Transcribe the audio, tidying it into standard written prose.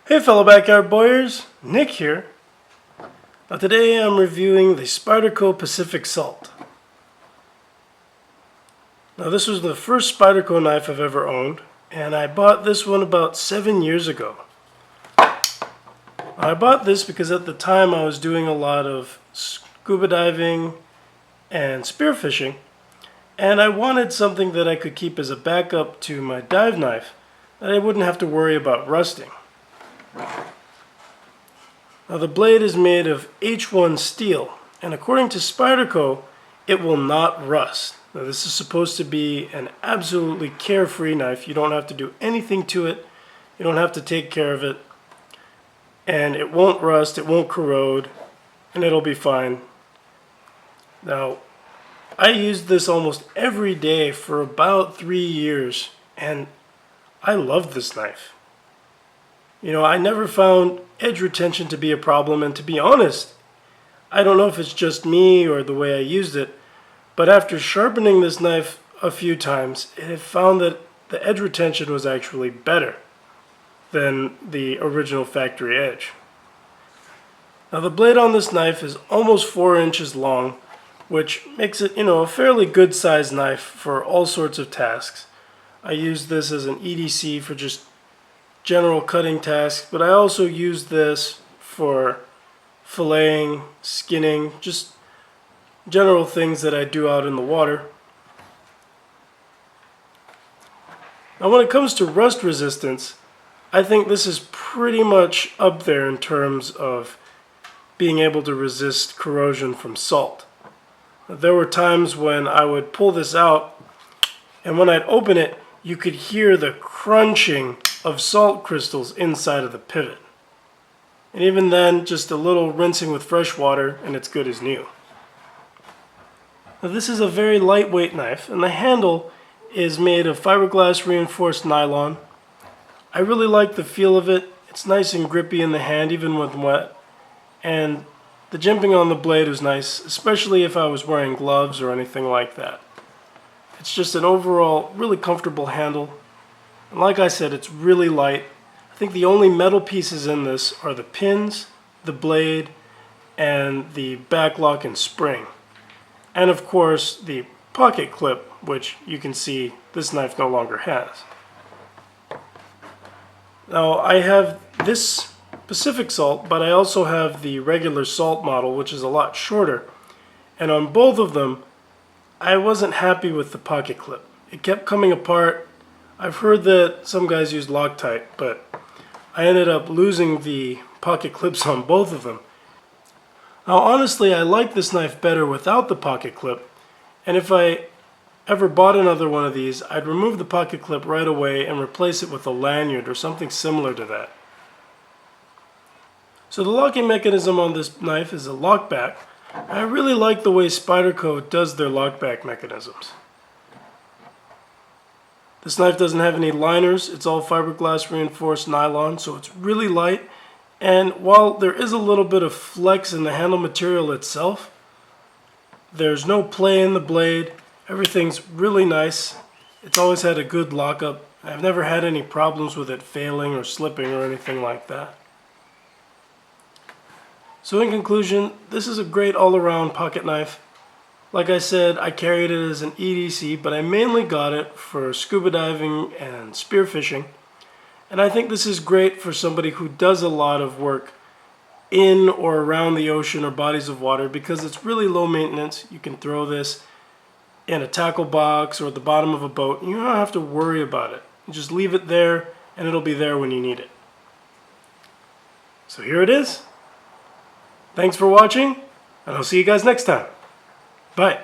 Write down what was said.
Hey fellow backyard boyers, Nick here. Now today I'm reviewing the Spyderco Pacific Salt. Now this was the first Spyderco knife I've ever owned, and I bought this one about 7 years ago. I bought this because at the time I was doing a lot of scuba diving and spearfishing, and I wanted something that I could keep as a backup to my dive knife that I wouldn't have to worry about rusting. Now the blade is made of H1 steel, and according to Spyderco, it will not rust. Now this is supposed to be an absolutely carefree knife. You don't have to do anything to it. You don't have to take care of it. And it won't rust, it won't corrode, and it'll be fine. Now, I used this almost every day for about 3 years, and I love this knife. You know, I never found edge retention to be a problem, and to be honest, I don't know if it's just me or the way I used it, but after sharpening this knife a few times, I found that the edge retention was actually better than the original factory edge. Now the blade on this knife is almost 4 inches long, which makes it, a fairly good sized knife for all sorts of tasks. I use this as an EDC for just general cutting tasks, but I also use this for filleting, skinning, just general things that I do out in the water. Now when it comes to rust resistance, I think this is pretty much up there in terms of being able to resist corrosion from salt. There were times when I would pull this out, and when I'd open it, you could hear the crunching of salt crystals inside of the pivot. And even then, just a little rinsing with fresh water and it's good as new. Now this is a very lightweight knife, and the handle is made of fiberglass reinforced nylon. I really like the feel of it. It's nice and grippy in the hand even when wet, and the jimping on the blade is nice, especially if I was wearing gloves or anything like that. It's just an overall really comfortable handle. And like I said, it's really light. I think the only metal pieces in this are the pins, the blade, and the back lock and spring. And of course the pocket clip, which you can see this knife no longer has. Now I have this Pacific Salt, but I also have the regular Salt model, which is a lot shorter. And on both of them, I wasn't happy with the pocket clip. It kept coming apart. I've heard that some guys use Loctite, but I ended up losing the pocket clips on both of them. Now honestly, I like this knife better without the pocket clip, and if I ever bought another one of these, I'd remove the pocket clip right away and replace it with a lanyard or something similar to that. So the locking mechanism on this knife is a lockback. I really like the way Spyderco does their lockback mechanisms. This knife doesn't have any liners, it's all fiberglass reinforced nylon, so it's really light, and while there is a little bit of flex in the handle material itself, there's no play in the blade. Everything's really nice. It's always had a good lockup. I've never had any problems with it failing or slipping or anything like that. So in conclusion, this is a great all-around pocket knife. Like I said, I carried it as an EDC, but I mainly got it for scuba diving and spearfishing. And I think this is great for somebody who does a lot of work in or around the ocean or bodies of water, because it's really low maintenance. You can throw this in a tackle box or at the bottom of a boat, and you don't have to worry about it. You just leave it there, and it'll be there when you need it. So here it is. Thanks for watching, and I'll see you guys next time. Bye.